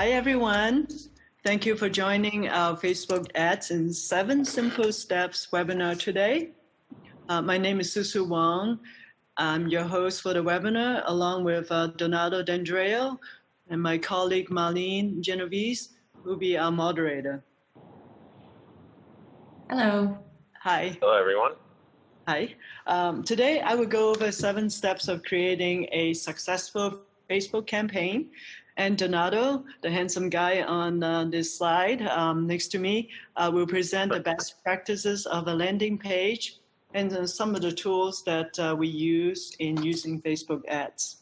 Hi, everyone. Thank you for joining our Facebook Ads in 7 Simple Steps webinar today. My name is Susu Wong. I'm your host for the webinar, along with Donato D'Andrea and my colleague Marlene Genovese, who will be our moderator. Hello. Hi. Hello, everyone. Hi. Today, I will go over 7 steps of creating a successful Facebook campaign. And Donato, the handsome guy on this slide next to me, will present the best practices of a landing page and some of the tools that we use in using Facebook ads.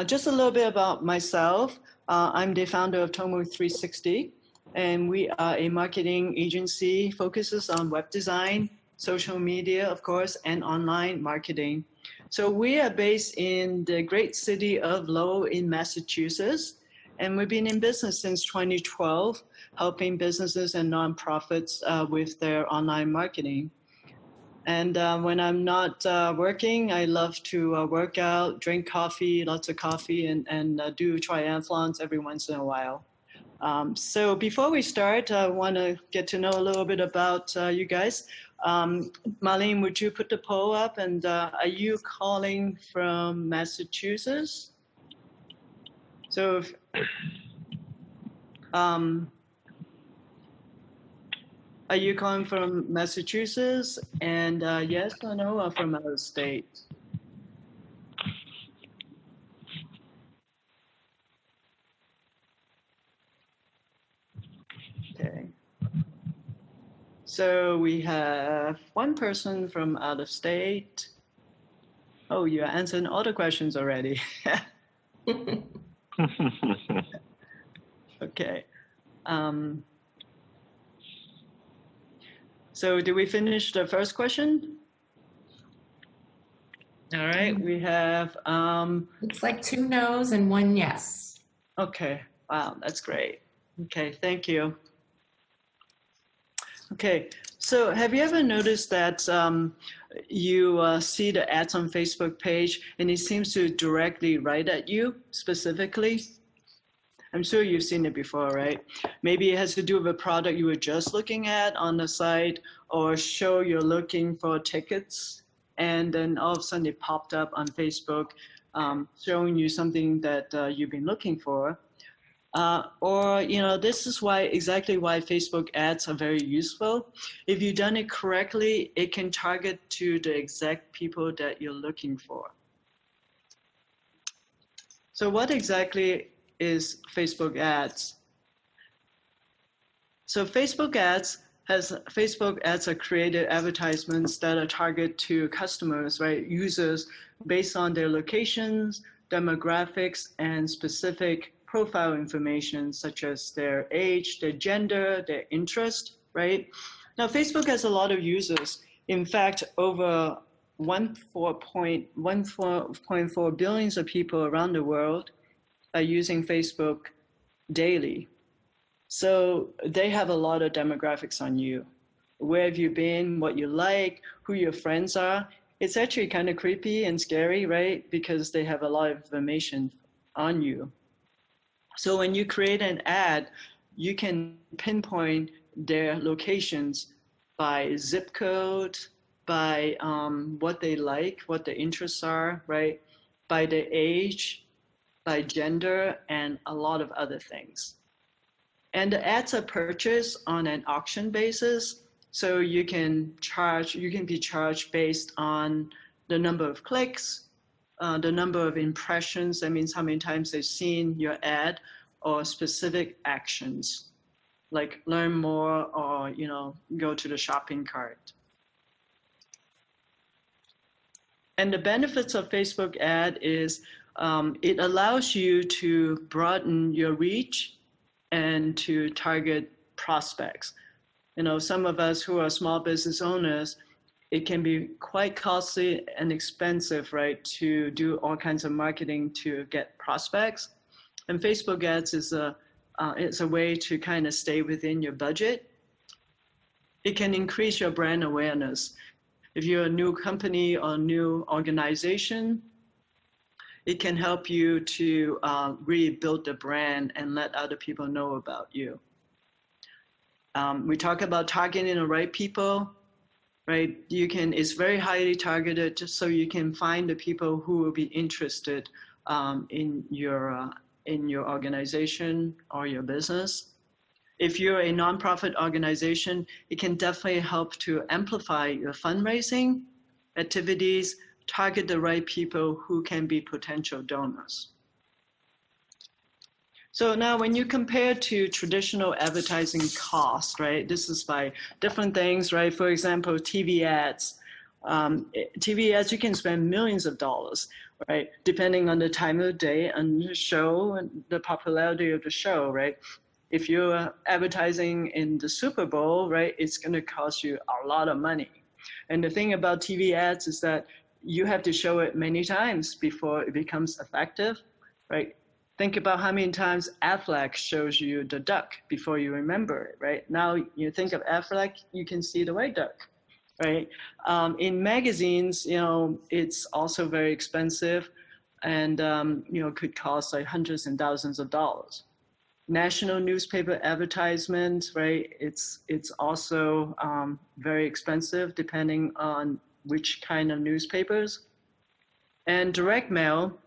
Just a little bit about myself. I'm the founder of Tomu360, and we are a marketing agency focuses on web design, social media, of course, and online marketing. So we are based in the great city of Lowell in Massachusetts, and we've been in business since 2012, helping businesses and nonprofits with their online marketing. And when I'm not working, I love to work out, drink coffee, lots of coffee, and do triathlons every once in a while. So before we start, I want to get to know a little bit about you guys. Marlene, would you put the poll up? And are you calling from Massachusetts? So, if, are you calling from Massachusetts? And yes or no, or from out of state? Okay. So we have one person from out of state. Oh, you're answering all the questions already. Okay. So did we finish the first question? All right, we have... Looks like 2 no's and 1 yes. Okay, wow, that's great. Okay, thank you. Okay, so have you ever noticed that you see the ads on Facebook page and it seems to directly right at you specifically? I'm sure you've seen it before, right? Maybe it has to do with a product you were just looking at on the site or show you're looking for tickets, and then all of a sudden it popped up on Facebook showing you something that you've been looking for. Or, you know, this is exactly why Facebook ads are very useful. If you've done it correctly, it can target to the exact people that you're looking for. So what exactly is Facebook ads? So Facebook ads are created advertisements that are targeted to customers, right? Users based on their locations, demographics, and specific profile information such as their age, their gender, their interest, right? Now, Facebook has a lot of users. In fact, over 1.4 billion of people around the world are using Facebook daily. So they have a lot of demographics on you. Where have you been, what you like, who your friends are. It's actually kind of creepy and scary, right? Because they have a lot of information on you. So when you create an ad, you can pinpoint their locations by zip code, by what they like, what their interests are, right? By their age, by gender, and a lot of other things. And the ads are purchased on an auction basis. So you can be charged based on the number of clicks, the number of impressions, that means how many times they've seen your ad, or specific actions, like learn more or, you know, go to the shopping cart. And the benefits of Facebook ad is it allows you to broaden your reach and to target prospects. You know, some of us who are small business owners, it can be quite costly and expensive, right, to do all kinds of marketing to get prospects. And Facebook ads is a way to kind of stay within your budget. It can increase your brand awareness. If you're a new company or new organization, it can help you to really build the brand and let other people know about you. We talk about targeting the right people, right? It's very highly targeted, just so you can find the people who will be interested in your organization or your business. If you're a nonprofit organization, it can definitely help to amplify your fundraising activities, target the right people who can be potential donors. So now when you compare to traditional advertising costs, right, this is by different things, right? For example, TV ads. TV ads, you can spend millions of dollars, right? Depending on the time of the day and the show and the popularity of the show, right? If you're advertising in the Super Bowl, right, it's going to cost you a lot of money. And the thing about TV ads is that you have to show it many times before it becomes effective, right? Think about how many times Affleck shows you the duck before you remember it, right? Now you think of Affleck, you can see the white duck, right? In magazines, it's also very expensive and, could cost like hundreds and thousands of dollars. National newspaper advertisements, right? It's also very expensive depending on which kind of newspapers. And direct mail,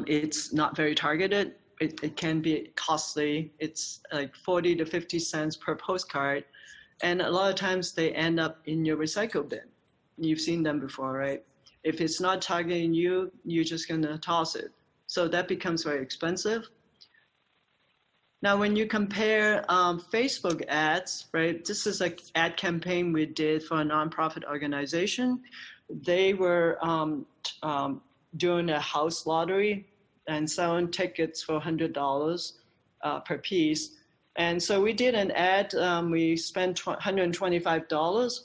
it's not very targeted. It can be costly. It's like 40 to 50 cents per postcard. And a lot of times they end up in your recycle bin. You've seen them before, right? If it's not targeting you, you're just gonna toss it. So that becomes very expensive. Now, when you compare Facebook ads, right, this is an ad campaign we did for a nonprofit organization. They were doing a house lottery and selling tickets for $100 per piece. And so we did an ad, we spent $125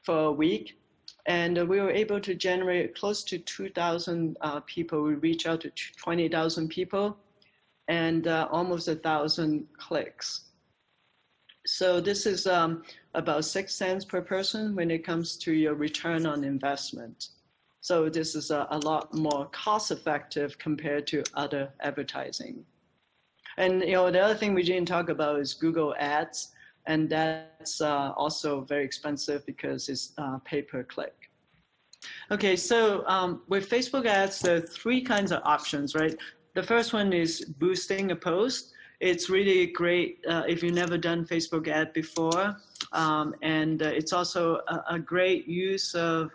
for a week, and we were able to generate close to 2,000 people. We reached out to 20,000 people and almost 1,000 clicks. So this is about 6 cents per person when it comes to your return on investment. So this is a lot more cost effective compared to other advertising. And the other thing we didn't talk about is Google Ads, and that's also very expensive because it's pay per click. Okay, so with Facebook ads, there are 3 kinds of options, right? The first one is boosting a post. It's really great if you've never done Facebook ad before. And it's also a great use of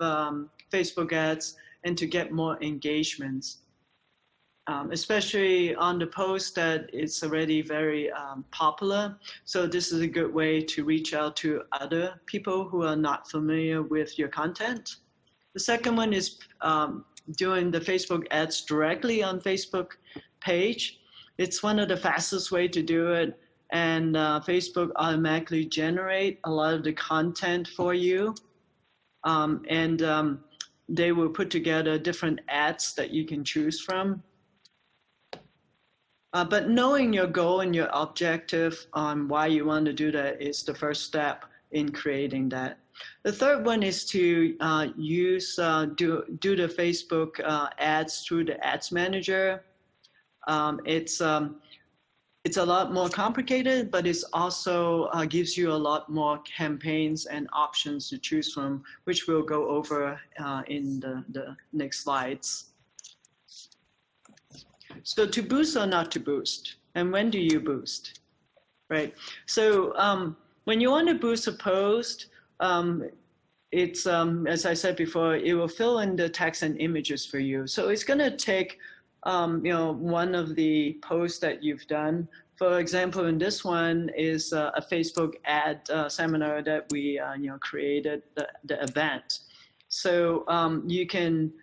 Facebook ads and to get more engagements, especially on the post that it's already very popular. So this is a good way to reach out to other people who are not familiar with your content. The second one is doing the Facebook ads directly on Facebook page. It's one of the fastest way to do it, and Facebook automatically generate a lot of the content for you, and they will put together different ads that you can choose from. But knowing your goal and your objective on why you want to do that is the first step in creating that. The third one is to do the Facebook ads through the Ads Manager. It's a lot more complicated, but it's also gives you a lot more campaigns and options to choose from, which we'll go over in the next slides. So to boost or not to boost, and when do you boost, right? So when you want to boost a post, it's as I said before, it will fill in the text and images for you. So it's going to take one of the posts that you've done. For example, in this one is a Facebook ad seminar that we created the event. So you can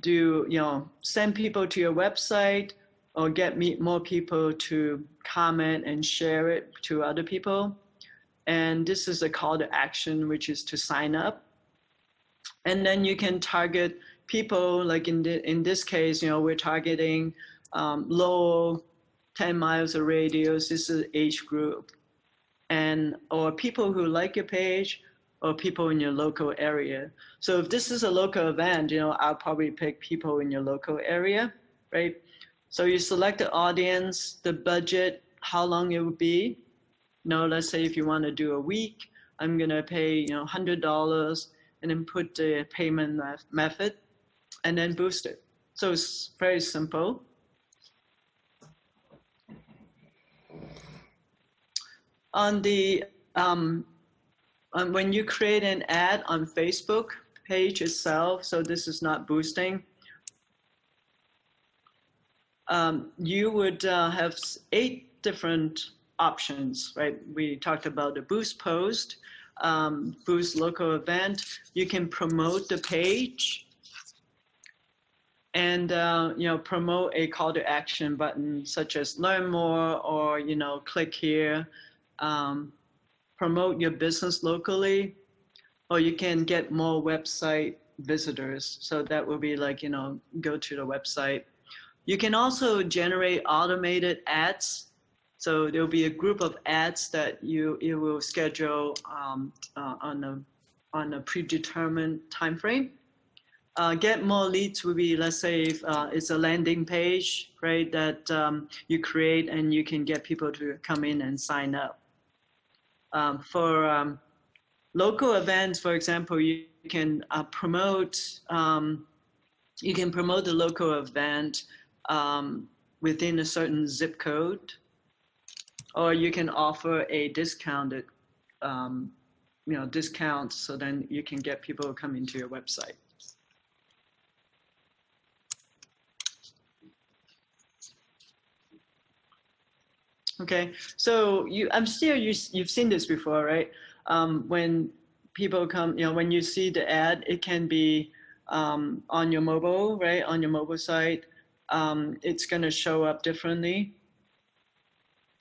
do send people to your website or get more people to comment and share it to other people. And this is a call to action, which is to sign up. And then you can target people, like in this case, we're targeting Lowell, 10 miles of radius. This is age group, or people who like your page, or people in your local area. So if this is a local event, I'll probably pick people in your local area, right? So you select the audience, the budget, how long it would be. Let's say if you want to do a week, I'm gonna pay $100 and then put the payment method and then boost it. So it's very simple. On the when you create an ad on Facebook page itself, so this is not boosting, you would have 8 different options, right? We talked about the boost post, boost local event. You can promote the page and promote a call to action button such as learn more or click here. Promote your business locally, or you can get more website visitors. So that will be like go to the website. You can also generate automated ads. So there'll be a group of ads that you will schedule on a predetermined time frame. Get more leads will be, let's say, if it's a landing page, right, that you create and you can get people to come in and sign up. For local events, for example, you can promote the local event within a certain zip code, or you can offer a discounted discount, so then you can get people to come into your website. Okay, so I'm sure you've seen this before, right? When people come, when you see the ad, it can be on your mobile, right? On your mobile site, it's going to show up differently,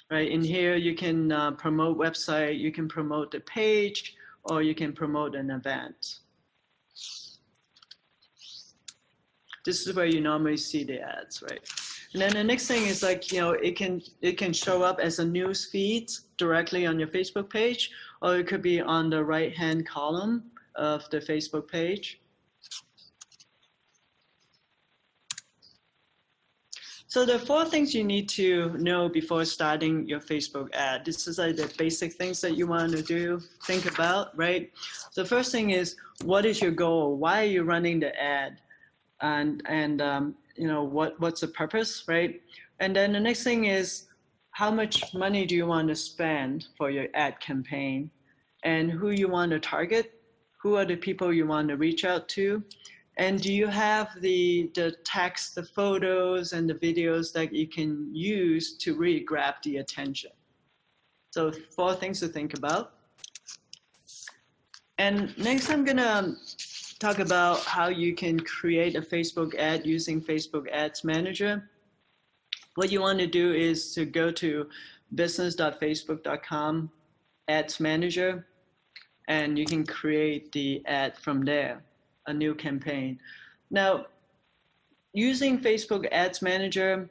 right? In here, you can promote website, you can promote the page, or you can promote an event. This is where you normally see the ads, right? And then the next thing is like, it can show up as a news feed directly on your Facebook page, or it could be on the right-hand column of the Facebook page. So there are 4 things you need to know before starting your Facebook ad. This is like the basic things that you want to think about, right? So the first thing is, what is your goal? Why are you running the ad? And what's the purpose, right? And then the next thing is, how much money do you want to spend for your ad campaign, and who you want to target? Who are the people you want to reach out to? And do you have the text, the photos, and the videos that you can use to really grab the attention? So 4 things to think about. And next I'm gonna talk about how you can create a Facebook ad using Facebook Ads Manager. What you want to do is to go to business.facebook.com Ads Manager, and you can create the ad from there, a new campaign. Now, using Facebook Ads Manager,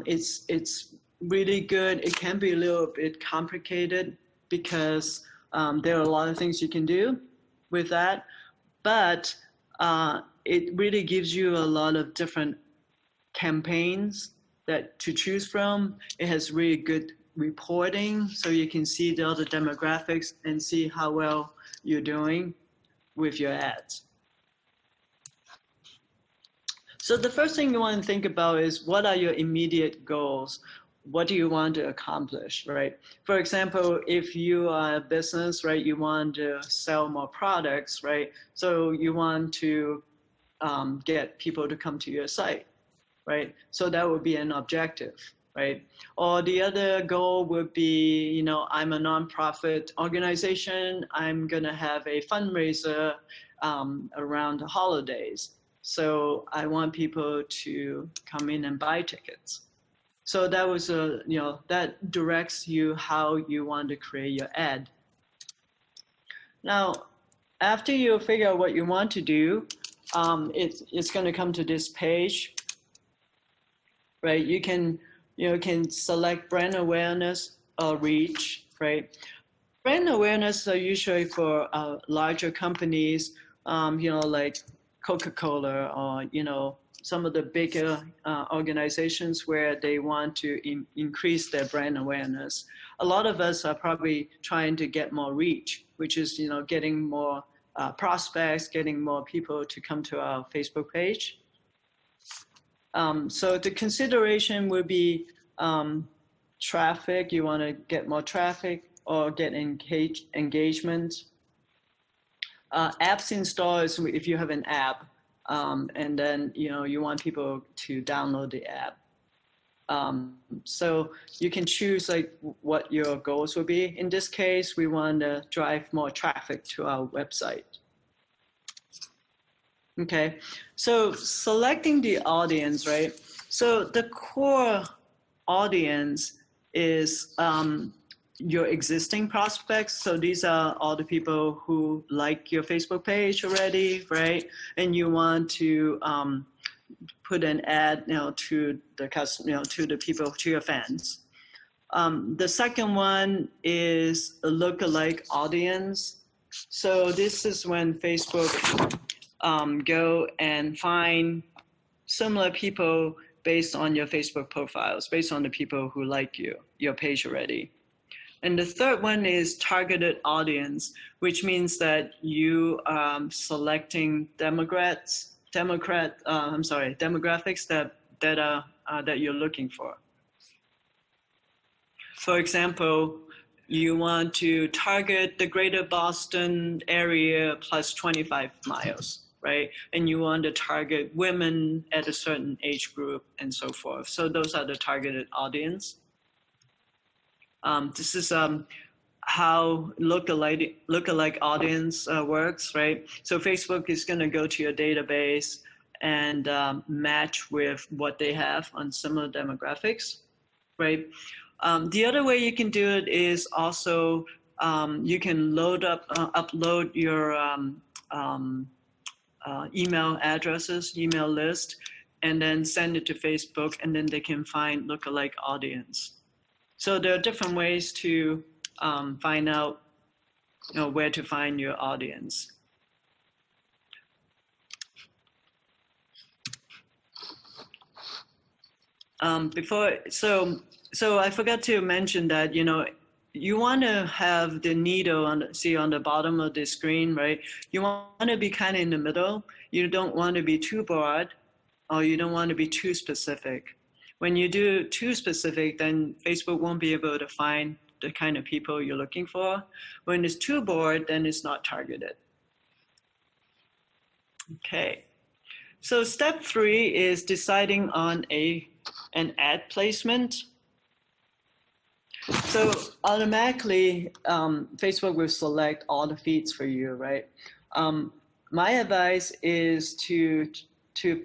it's really good. It can be a little bit complicated because there are a lot of things you can do with that. But it really gives you a lot of different campaigns to choose from. It has really good reporting, so you can see the other demographics and see how well you're doing with your ads. So the first thing you want to think about is, what are your immediate goals? What do you want to accomplish, right? For example, if you are a business, right, you want to sell more products, right? So you want to get people to come to your site, right? So that would be an objective, right? Or the other goal would be, I'm a nonprofit organization. I'm going to have a fundraiser around the holidays. So I want people to come in and buy tickets. So that was that directs you how you want to create your ad. Now, after you figure out what you want to do, it's going to come to this page, right? You can select brand awareness or reach, right? brand awareness are usually for larger companies, like Coca-Cola or, some of the bigger organizations where they want to increase their brand awareness. A lot of us are probably trying to get more reach, which is, getting more prospects, getting more people to come to our Facebook page. So the consideration would be traffic. You want to get more traffic or get engagement. Apps installed is if you have an app, and then you want people to download the app. So you can choose like what your goals will be. In this case, we want to drive more traffic to our website. Okay, so selecting the audience, right? So the core audience is your existing prospects. So these are all the people who like your Facebook page already, right? And you want to put an ad, to the customer, to the people, to your fans. The second one is a lookalike audience. So this is when Facebook go and find similar people based on your Facebook profiles, based on the people who like your page already. And the third one is targeted audience, which means that you are selecting demographics that you're looking for. For example, you want to target the greater Boston area plus 25 miles, right? And you want to target women at a certain age group and so forth. So those are the targeted audience. This is how lookalike audience works, right? So Facebook is going to go to your database and match with what they have on similar demographics, right? The other way you can do it is also you can upload your email addresses, email list, and then send it to Facebook, and then they can find lookalike audience. So there are different ways to find out, where to find your audience. So I forgot to mention that, you want to have the needle on the bottom of the screen, right? You want to be kind of in the middle. You don't want to be too broad, or you don't want to be too specific. When you do too specific, then Facebook won't be able to find the kind of people you're looking for. When it's too broad, then it's not targeted. Okay. So step 3 is deciding on an ad placement. So automatically, Facebook will select all the feeds for you, right? My advice is to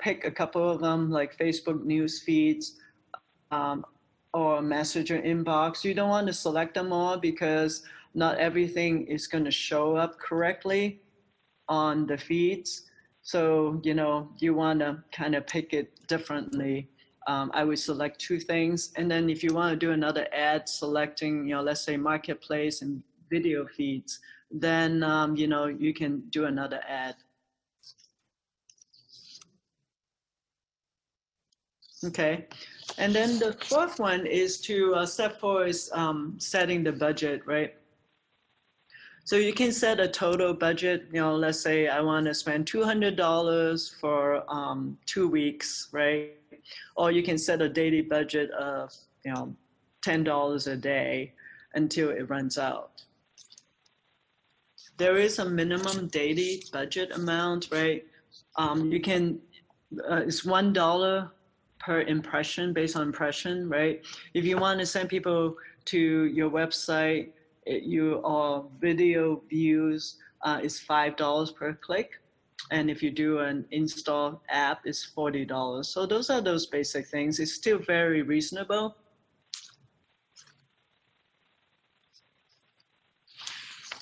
pick a couple of them, like Facebook news feeds or Messenger inbox. You don't want to select them all because not everything is going to show up correctly on the feeds. So, you want to kind of pick it differently. I would select 2 things. And then if you want to do another ad selecting, let's say marketplace and video feeds, then, you can do another ad. Okay. And then the fourth one is step 4 is setting the budget, right? So you can set a total budget, let's say I want to spend $200 for 2 weeks, right? Or you can set a daily budget of, $10 a day until it runs out. There is a minimum daily budget amount, right? You can, it's $1 per impression, based on impression, right? If you want to send people to your website, your video views is $5 per click. And if you do an install app, it's $40. So those are those basic things. It's still very reasonable.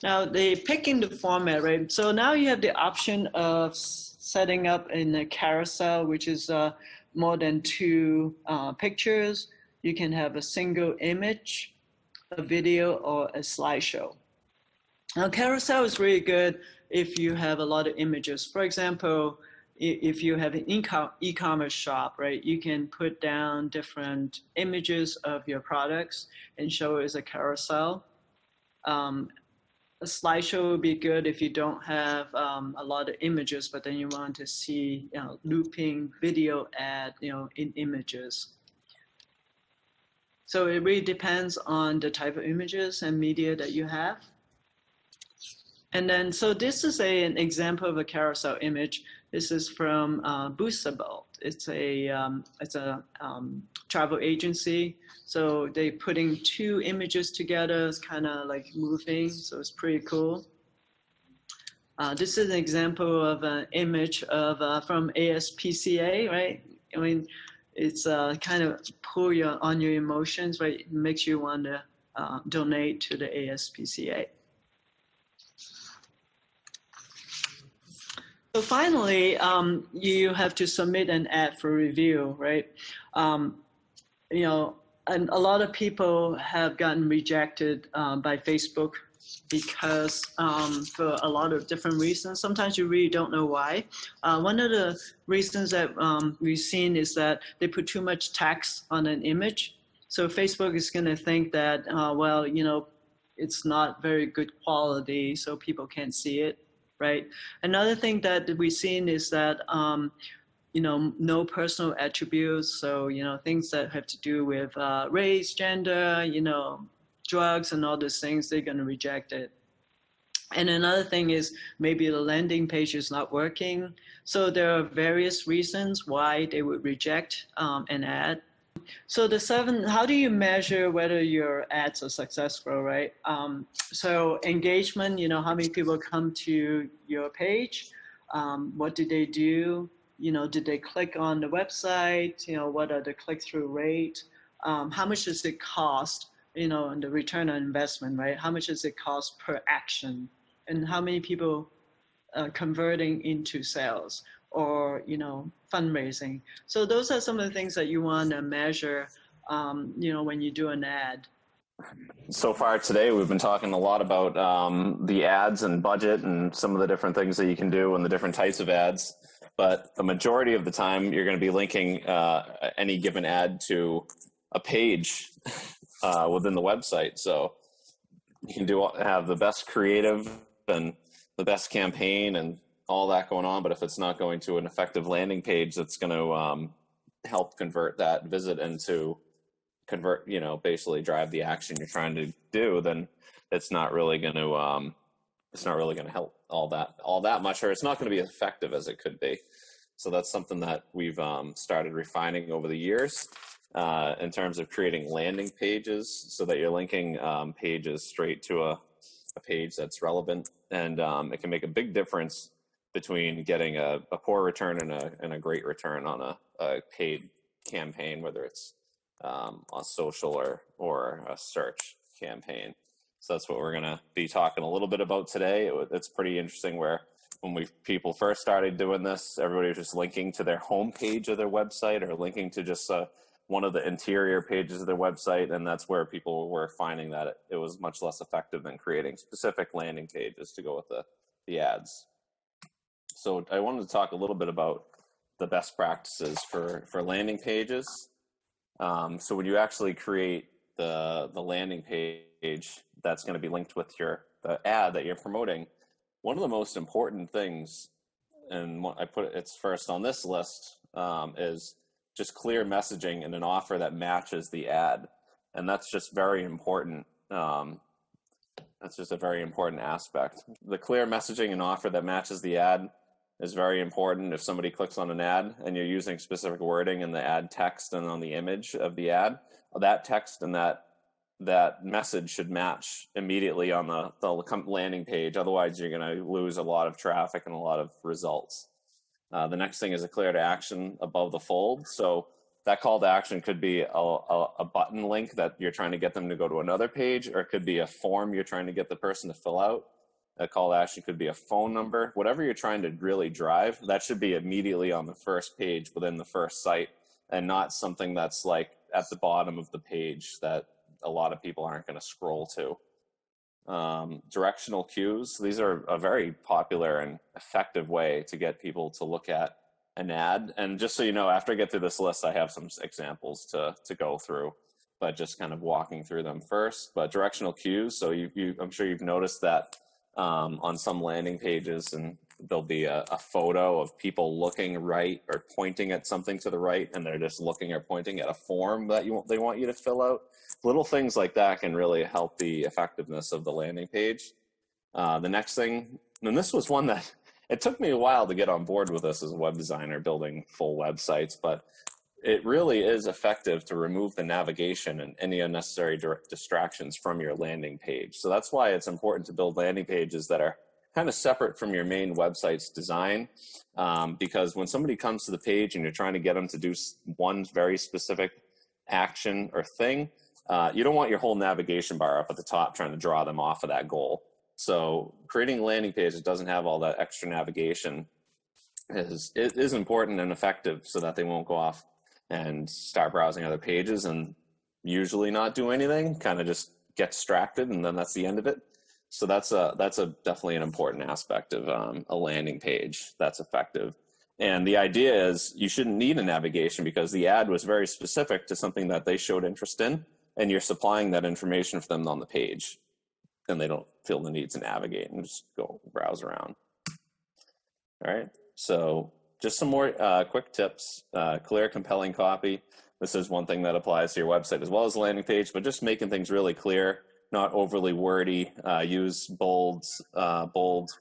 Now they picking the format, right? So now you have the option of setting up in a carousel, which is more than 2 pictures. You can have a single image, a video, or a slideshow. Now, Carousel is really good if you have a lot of images. For example, if you have an e-commerce shop, right, you can put down different images of your products and show it as a carousel. A slideshow would be good if you don't have a lot of images, but then you want to see, looping video ad, in images. So it really depends on the type of images and media that you have. And then, so this is an example of a carousel image. This is from Boostable. It's a travel agency. So they're putting two images together. It's kind of like moving, so it's pretty cool. This is an example of an image of from ASPCA, right? I mean, it's kind of pull on your emotions, right? It makes you want to donate to the ASPCA. So finally, you have to submit an ad for review, right? And a lot of people have gotten rejected by Facebook because for a lot of different reasons. Sometimes you really don't know why. One of the reasons that we've seen is that they put too much text on an image. So Facebook is going to think that, well, it's not very good quality, so people can't see it. Right. Another thing that we've seen is that, no personal attributes. So, things that have to do with race, gender, drugs and all those things, they're going to reject it. And another thing is maybe the landing page is not working. So there are various reasons why they would reject an ad. So how do you measure whether your ads are successful, right? So engagement, how many people come to your page? What did they do? Did they click on the website? What are the click-through rate? How much does it cost? And the return on investment, right? How much does it cost per action? And how many people converting into sales? Or fundraising. So those are some of the things that you want to measure, when you do an ad. So far today, we've been talking a lot about the ads and budget and some of the different things that you can do and the different types of ads. But the majority of the time, you're going to be linking any given ad to a page within the website. So you can have the best creative and the best campaign and all that going on, but if it's not going to an effective landing page that's going to help convert that visit into basically drive the action you're trying to do, then it's not really going to help all that much, or it's not going to be as effective as it could be. So that's something that we've started refining over the years in terms of creating landing pages so that you're linking pages straight to a page that's relevant, and it can make a big difference between getting a poor return and a great return on a paid campaign, whether it's a social or a search campaign. So that's what we're going to be talking a little bit about today. It's pretty interesting where when people first started doing this, everybody was just linking to their home page of their website or linking to just one of the interior pages of their website. And that's where people were finding that it was much less effective than creating specific landing pages to go with the ads. So I wanted to talk a little bit about the best practices for landing pages. So when you actually create the landing page that's going to be linked with the ad that you're promoting, one of the most important things, and it's first on this list, is just clear messaging and an offer that matches the ad. And that's just very important. That's just a very important aspect. The clear messaging and offer that matches the ad is very important. If somebody clicks on an ad and you're using specific wording in the ad text and on the image of the ad, that text and that message should match immediately on the landing page. Otherwise, you're going to lose a lot of traffic and a lot of results. The next thing is a clear to action above the fold. So that call to action could be a button link that you're trying to get them to go to another page, or it could be a form you're trying to get the person to fill out. A call to action could be a phone number. Whatever you're trying to really drive, that should be immediately on the first page within the first site, and not something that's like at the bottom of the page that a lot of people aren't going to scroll to. directional cues. These are a very popular and effective way to get people to look at an ad. And just so you know, after I get through this list, I have some examples to go through, but just kind of walking through them first. But directional cues, so I'm sure you've noticed that on some landing pages, and there'll be a photo of people looking right or pointing at something to the right, and they're just looking or pointing at a form that they want you to fill out. Little things like that can really help the effectiveness of the landing page. The next thing, and this was one that it took me a while to get on board with this as a web designer building full websites, but it really is effective to remove the navigation and any unnecessary distractions from your landing page. So that's why it's important to build landing pages that are kind of separate from your main website's design, because when somebody comes to the page and you're trying to get them to do one very specific action or thing, you don't want your whole navigation bar up at the top trying to draw them off of that goal. So creating a landing page that doesn't have all that extra navigation is important and effective so that they won't go off and start browsing other pages and usually not do anything, kind of just get distracted, and then that's the end of it. So that's definitely an important aspect of a landing page that's effective. And the idea is you shouldn't need a navigation because the ad was very specific to something that they showed interest in, and you're supplying that information for them on the page, and they don't feel the need to navigate and just go browse around. All right, so just some more quick tips. Clear, compelling copy. This is one thing that applies to your website as well as the landing page, but just making things really clear, not overly wordy. Use bold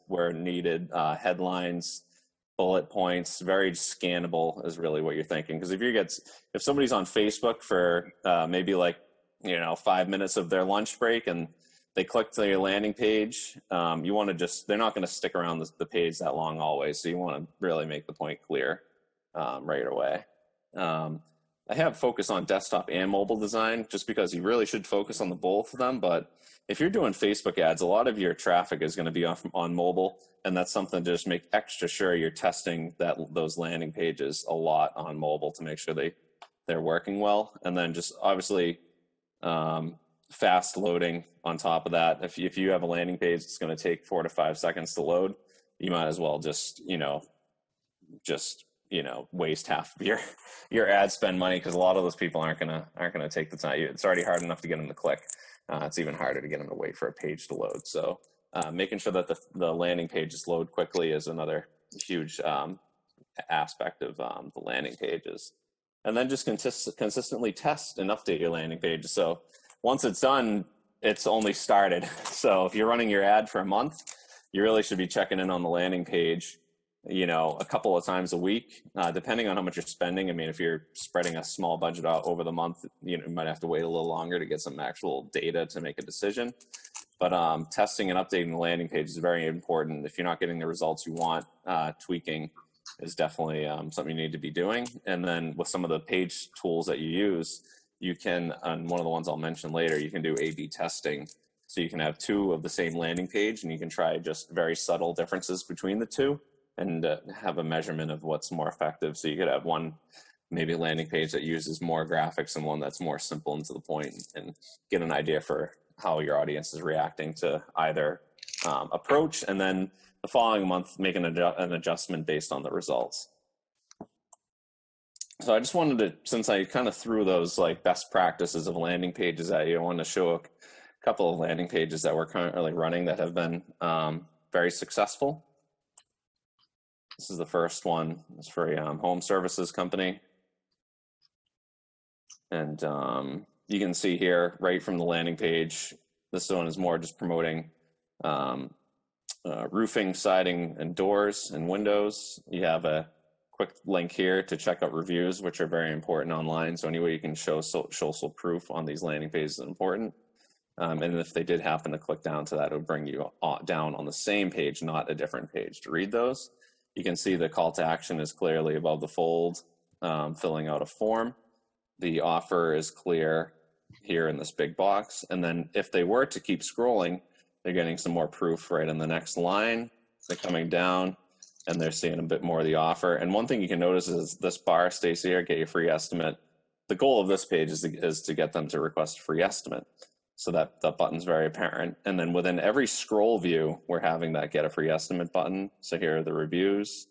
where needed, headlines, bullet points. Very scannable is really what you're thinking. Because if somebody's on Facebook for maybe 5 minutes of their lunch break and they click to your landing page, you want to they're not going to stick around the page that long always. So you want to really make the point clear right away. I have focus on desktop and mobile design just because you really should focus on the both of them. But if you're doing Facebook ads, a lot of your traffic is going to be on mobile. And that's something to just make extra sure you're testing those landing pages a lot on mobile to make sure they're working well. And then just obviously fast loading on top of that. If you have a landing page that's going to take 4 to 5 seconds to load, you might as well just waste half of your ad spend money, because a lot of those people aren't gonna take the time. It's already hard enough to get them to click. It's even harder to get them to wait for a page to load. So making sure that the landing pages load quickly is another huge aspect of the landing pages. And then just consistently test and update your landing pages. So once it's done, it's only started. So if you're running your ad for a month, you really should be checking in on the landing page a couple of times a week, depending on how much you're spending. I mean, if you're spreading a small budget out over the month, you might have to wait a little longer to get some actual data to make a decision. But testing and updating the landing page is very important. If you're not getting the results you want, tweaking is definitely something you need to be doing. And then with some of the page tools that you use, you can, and one of the ones I'll mention later, you can do A/B testing. So you can have two of the same landing page, and you can try just very subtle differences between the two and have a measurement of what's more effective. So you could have one maybe landing page that uses more graphics and one that's more simple and to the point, and get an idea for how your audience is reacting to either approach, and then the following month make an adjustment based on the results. So I just wanted to, since I kind of threw those best practices of landing pages at you, I wanted to show a couple of landing pages that we're currently running that have been very successful. This is the first one. It's for a home services company. And you can see here right from the landing page, this one is more just promoting roofing, siding, and doors and windows. You have a quick link here to check out reviews, which are very important online. So any way you can show social proof on these landing pages is important. And if they did happen to click down to that, it would bring you down on the same page, not a different page to read those. You can see the call to action is clearly above the fold, filling out a form. The offer is clear here in this big box. And then if they were to keep scrolling, they're getting some more proof right in the next line. They're coming down and they're seeing a bit more of the offer. And one thing you can notice is this bar stays here, get your free estimate. The goal of this page is to get them to request a free estimate. So that button's very apparent. And then within every scroll view, we're having that get a free estimate button. So here are the reviews,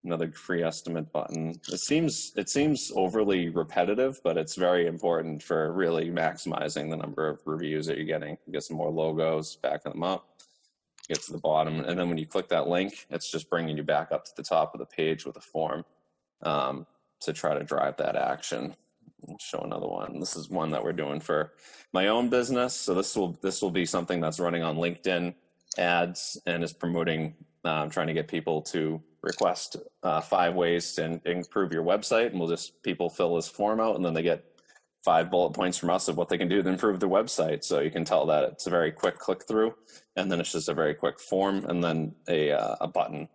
another free estimate button. It seems overly repetitive, but it's very important for really maximizing the number of reviews that you're getting. You get some more logos, backing them up, get to the bottom. And then when you click that link, it's just bringing you back up to the top of the page with a form to try to drive that action. I'll show another one. This is one that we're doing for my own business. So this will be something that's running on LinkedIn ads and is promoting, trying to get people to request 5 ways to improve your website. And people fill this form out, and then they get 5 bullet points from us of what they can do to improve their website. So you can tell that it's a very quick click through, and then it's just a very quick form, and then a button.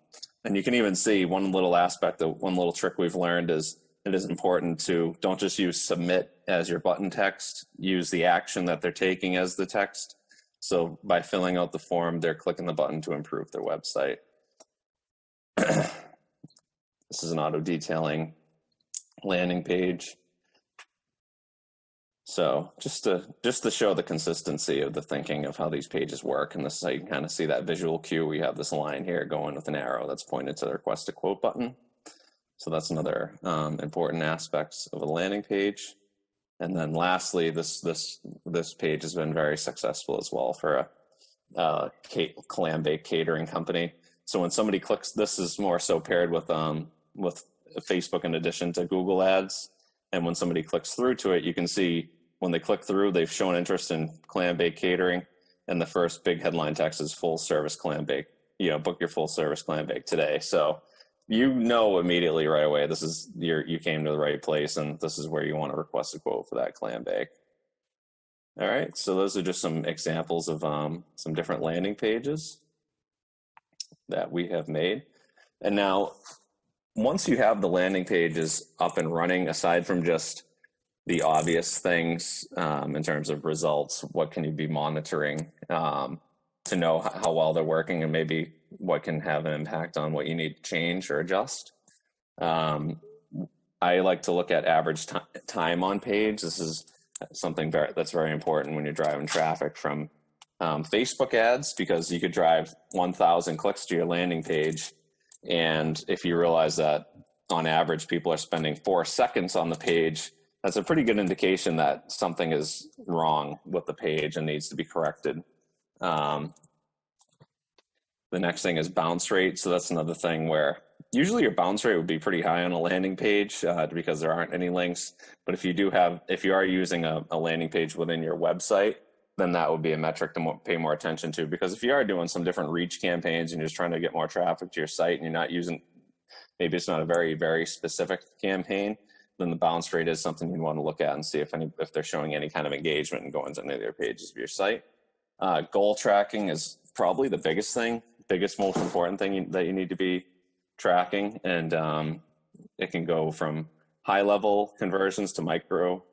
And you can even see one little trick we've learned is it is important to don't just use submit as your button text, use the action that they're taking as the text. So by filling out the form, they're clicking the button to improve their website. This is an auto detailing landing page. So just to show the consistency of the thinking of how these pages work, and this is how you can kind of see that visual cue. We have this line here going with an arrow that's pointed to the request a quote button. So that's another important aspect of a landing page. And then lastly, this page has been very successful as well for a clam-baked catering company. So when somebody clicks, this is more so paired with Facebook in addition to Google Ads. And when somebody clicks through to it, you can see when they click through, they've shown interest in clam-baked catering. And the first big headline text is full service clam-bake. Book your full service clam-bake today. So immediately right away, you came to the right place, and this is where you want to request a quote for that clam bake. All right, so those are just some examples of some different landing pages that we have made. And now, once you have the landing pages up and running, aside from just the obvious things in terms of results, what can you be monitoring to know how well they're working, and maybe what can have an impact on what you need to change or adjust. I like to look at average time on page. This is something that's very important when you're driving traffic from Facebook ads, because you could drive 1,000 clicks to your landing page. And if you realize that on average, people are spending 4 seconds on the page, that's a pretty good indication that something is wrong with the page and needs to be corrected. The next thing is bounce rate. So that's another thing where usually your bounce rate would be pretty high on a landing page because there aren't any links. But if you are using a landing page within your website, then that would be a metric to pay more attention to. Because if you are doing some different reach campaigns and you're just trying to get more traffic to your site, and you're not using, maybe it's not a very, very specific campaign, then the bounce rate is something you want to look at and see if they're showing any kind of engagement and going to any of their pages of your site. Goal tracking is probably the biggest, most important thing that you need to be tracking. And it can go from high level conversions to micro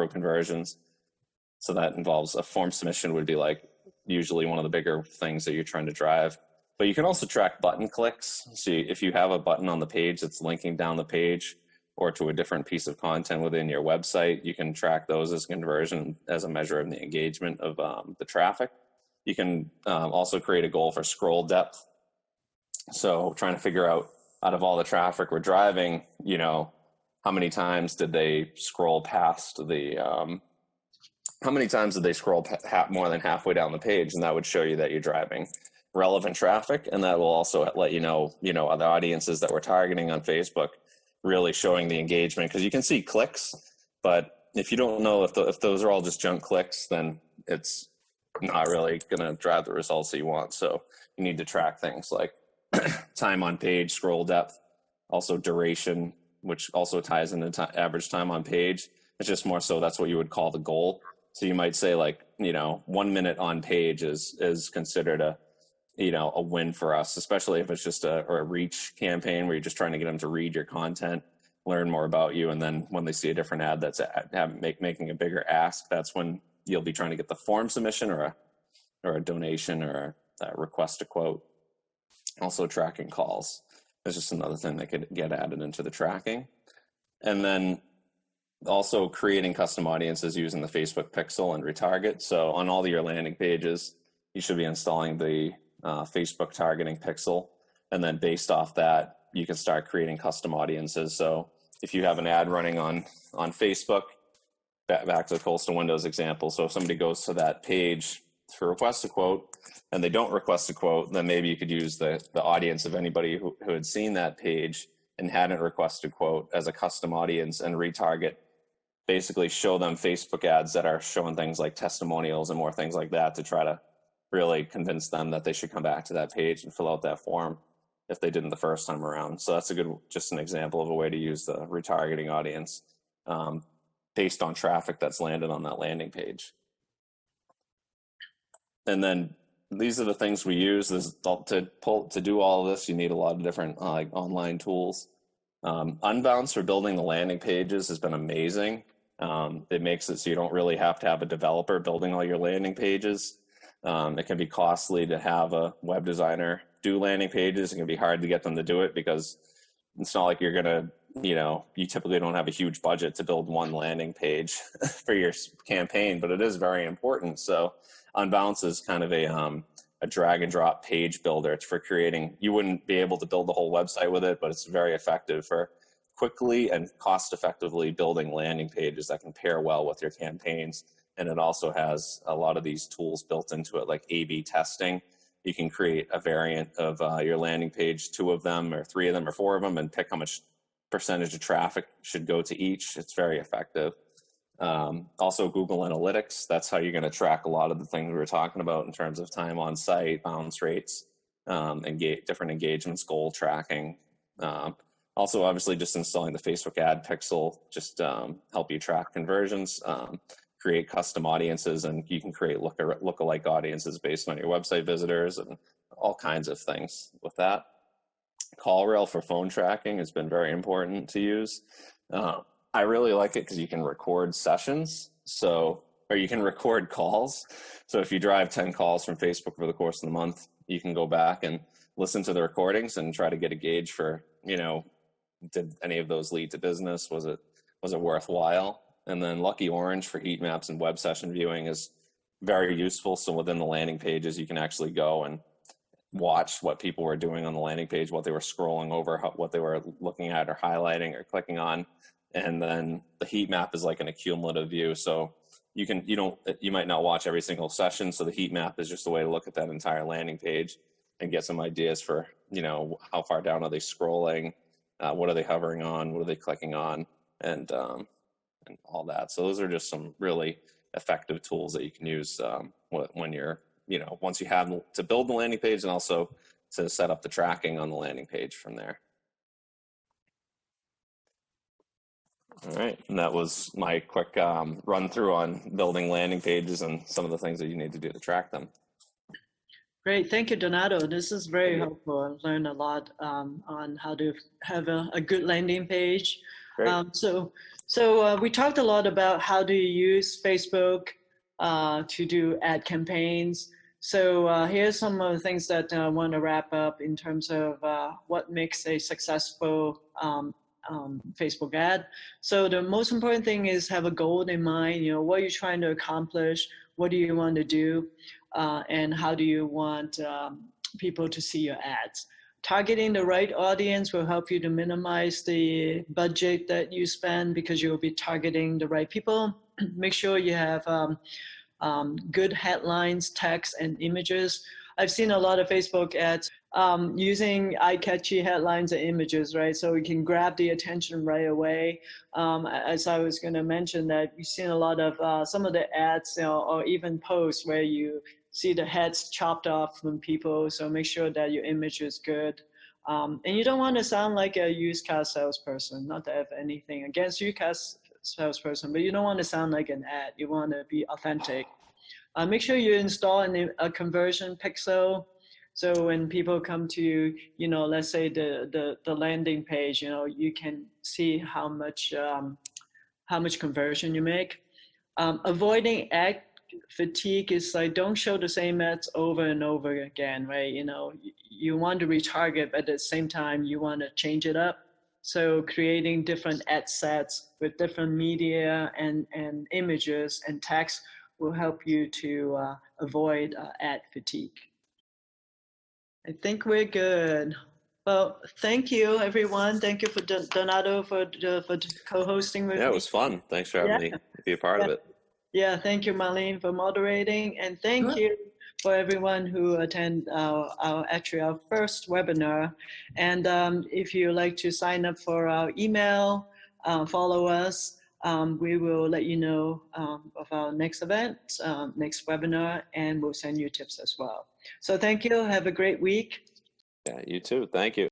conversions. So that involves a form submission would be like usually one of the bigger things that you're trying to drive. But you can also track button clicks. So if you have a button on the page that's linking down the page or to a different piece of content within your website, you can track those as conversion as a measure of the engagement of the traffic. You can also create a goal for scroll depth. So trying to figure out of all the traffic we're driving, how many times did they scroll past more than halfway down the page? And that would show you that you're driving relevant traffic. And that will also let you know, the audiences that we're targeting on Facebook, really showing the engagement, because you can see clicks, but if you don't know if those are all just junk clicks, then it's not really going to drive the results that you want. So you need to track things like time on page, scroll depth, also duration, which also ties into average time on page. It's just more so that's what you would call the goal. So you might say 1 minute on page is considered a win for us, especially if it's just a reach campaign where you're just trying to get them to read your content, learn more about you. And then when they see a different ad that's making a bigger ask, that's when you'll be trying to get the form submission or a donation or a request a quote. Also tracking calls is just another thing that could get added into the tracking. And then Also creating custom audiences using the Facebook pixel and retarget. So on all of your landing pages, you should be installing the Facebook targeting pixel. And then based off that, you can start creating custom audiences. So if you have an ad running on Facebook, back to the Coastal Windows example. So if somebody goes to that page to request a quote and they don't request a quote, then maybe you could use the audience of anybody who had seen that page and hadn't requested a quote as a custom audience and retarget, basically show them Facebook ads that are showing things like testimonials and more things like that to try to really convince them that they should come back to that page and fill out that form if they didn't the first time around. So that's just an example of a way to use the retargeting audience based on traffic that's landed on that landing page. And then these are the things we use to do all of this. You need a lot of different online tools. Unbounce for building the landing pages has been amazing. It makes it so you don't really have to have a developer building all your landing pages. It can be costly to have a web designer do landing pages. It can be hard to get them to do it because it's not like you're going to, you typically don't have a huge budget to build one landing page for your campaign, but it is very important. So Unbounce is kind of a drag and drop page builder. It's for creating, you wouldn't be able to build the whole website with it, but it's very effective for quickly and cost effectively building landing pages that can pair well with your campaigns. And it also has a lot of these tools built into it, like A/B testing. You can create a variant of your landing page, 2 of them or 3 of them or 4 of them, and pick how much percentage of traffic should go to each. It's very effective. Also Google Analytics, that's how you're going to track a lot of the things we were talking about in terms of time on site, bounce rates, different engagements, goal tracking. Also, obviously, just installing the Facebook ad pixel, just help you track conversions, create custom audiences, and you can create lookalike audiences based on your website visitors and all kinds of things with that. CallRail for phone tracking has been very important to use. I really like it because you can record sessions, or you can record calls. So if you drive 10 calls from Facebook over the course of the month, you can go back and listen to the recordings and try to get a gauge for, did any of those lead to business? Was it worthwhile? And then Lucky Orange for heat maps and web session viewing is very useful. So within the landing pages, you can actually go and watch what people were doing on the landing page, what they were scrolling over, what they were looking at or highlighting or clicking on. And then the heat map is like an accumulative view. So you might not watch every single session. So the heat map is just a way to look at that entire landing page and get some ideas for, how far down are they scrolling? What are they hovering on? What are they clicking on? And all that. So those are just some really effective tools that you can use when you're, once you have to build the landing page and also to set up the tracking on the landing page from there. All right, and that was my quick run through on building landing pages and some of the things that you need to do to track them. Great, thank you, Donato. This is very helpful. I've learned a lot on how to have a good landing page. So we talked a lot about how do you use Facebook to do ad campaigns. So here's some of the things that I want to wrap up in terms of what makes a successful Facebook ad. So the most important thing is have a goal in mind. What are you trying to accomplish? What do you want to do? And how do you want people to see your ads? Targeting the right audience will help you to minimize the budget that you spend because you'll be targeting the right people. Make sure you have good headlines, text, and images. I've seen a lot of Facebook ads using eye-catchy headlines and images, right? So you can grab the attention right away. As I was going to mention that you've seen a lot of some of the ads, or even posts where you see the heads chopped off from people. So make sure that your image is good. And you don't want to sound like a used car salesperson, not to have anything against used car salesperson, but you don't want to sound like an ad. You want to be authentic. Make sure you install a conversion pixel. So when people come to, let's say the landing page, you can see how much conversion you make. Avoiding ad fatigue is like, don't show the same ads over and over again, right? You want to retarget, but at the same time, you want to change it up. So creating different ad sets with different media and images and text will help you to avoid ad fatigue. I think we're good. Well, thank you, everyone. Thank you for Donato for co-hosting with me. Yeah, it was fun. Thanks for having me be a part of it. Yeah, thank you, Marlene, for moderating, and thank you for everyone who attend actually our first webinar. And if you like to sign up for our email, follow us. We will let you know of our next event, next webinar, and we'll send you tips as well. So thank you. Have a great week. Yeah, you too. Thank you.